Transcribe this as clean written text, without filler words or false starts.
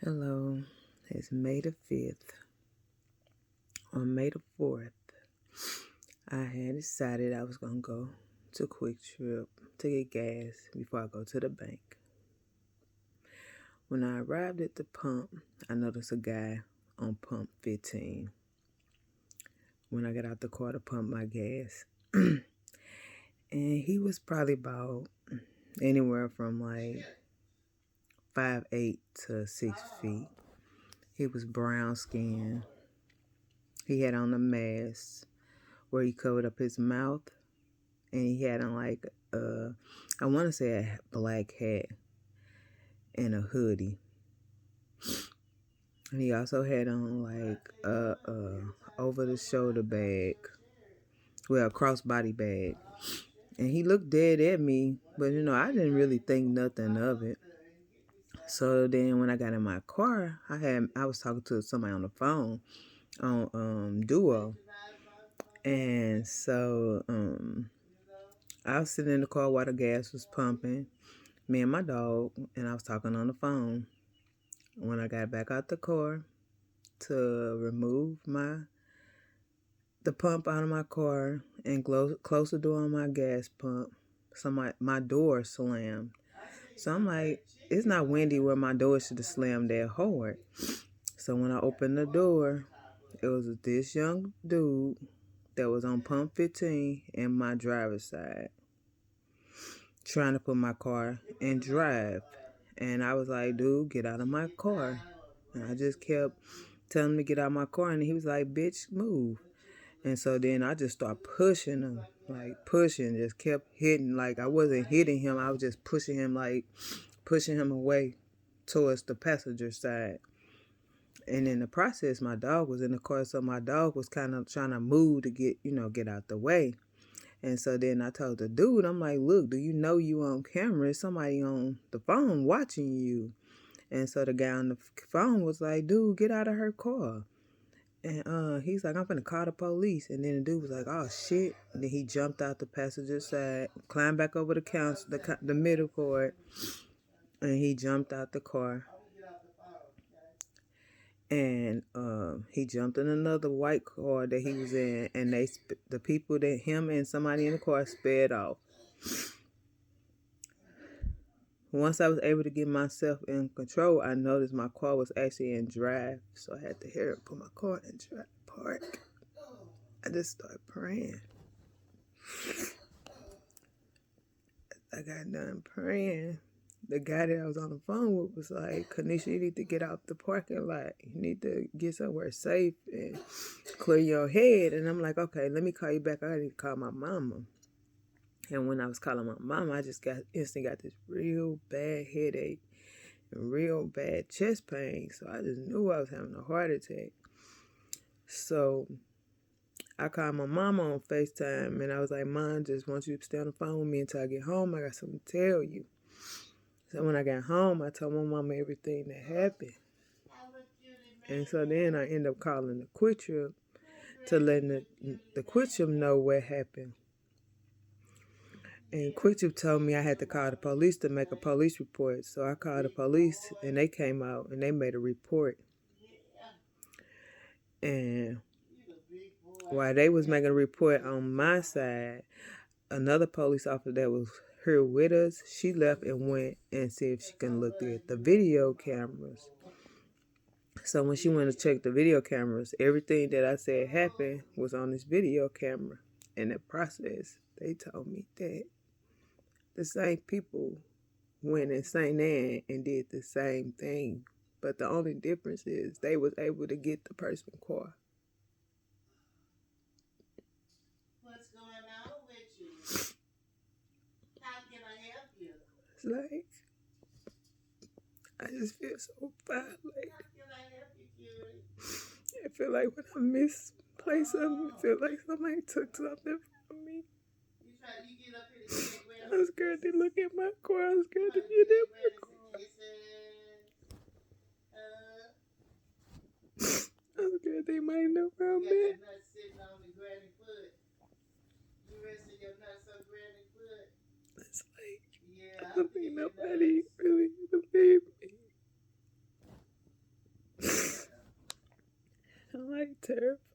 Hello, it's May the 5th. On May the 4th, I had decided I was going to go to Quick Trip to get gas before I go to the bank. When I arrived at the pump, I noticed a guy on pump 15. When I got out the car to pump my gas, and he was probably about anywhere from like 5'8" to 6 feet. He was brown skinned. He had on a mask where he covered up his mouth, and he had on like I want to say a black hat and a hoodie. And he also had on like a over the shoulder bag, well, a crossbody bag. And he looked dead at me, but I didn't really think nothing of it. So then when I got in my car, I was talking to somebody on the phone on Duo. And so I was sitting in the car while the gas was pumping, me and my dog, and I was talking on the phone. When I got back out the car to remove the pump out of my car and close the door on my gas pump, my door slammed. So I'm like, it's not windy where my door should have slammed that hard. So when I opened the door, it was this young dude that was on pump 15 in my driver's side, trying to put my car in drive. And I was like, dude, get out of my car. And I just kept telling him to get out of my car. And he was like, bitch, move. And so then I just started pushing him, just kept hitting. Like I wasn't hitting him. I was just pushing him away towards the passenger side. And in the process, my dog was in the car. So my dog was kind of trying to move to get out the way. And so then I told the dude, I'm like, look, do you know you on camera? There's somebody on the phone watching you. And so the guy on the phone was like, dude, get out of her car. And he's like, I'm finna call the police. And then the dude was like, oh, shit. And then he jumped out the passenger side, climbed back over the middle cord, and he jumped out the car. And he jumped in another white car that he was in, and the people him and somebody in the car sped off. Once I was able to get myself in control, I noticed my car was actually in drive, so I had to hurry up, put my car in drive park. I just started praying. I got done praying. The guy that I was on the phone with was like, Kanisha, you need to get out the parking lot. You need to get somewhere safe and clear your head. And I'm like, okay, let me call you back. I need to call my mama. And when I was calling my mama, I just instantly got this real bad headache and real bad chest pain. So I just knew I was having a heart attack. So I called my mama on FaceTime, and I was like, Mom, just want you to stay on the phone with me until I get home. I got something to tell you. So when I got home, I told my mama everything that happened. And so then I ended up calling the Quick Trip to let the Quick Trip know what happened. And Quick Trip told me I had to call the police to make a police report. So I called the police, and they came out, and they made a report. And while they was making a report on my side, another police officer that was here with us, she left and went and see if she can look at the video cameras. So when she went to check the video cameras, everything that I said happened was on this video camera. In the process, they told me that the same people went in St. Anne and did the same thing. But the only difference is they was able to get the person's car. What's going on with you? How can I help you? It's like, I just feel so violated. How can I help you, cutie? I feel like when I misplaced something, I feel like somebody took something from me. You get up here to check where? I was scared to look at my car. I was scared to get in my car. I was scared they might know where I'm at. It's like, I don't think nobody really believed me. Terrible.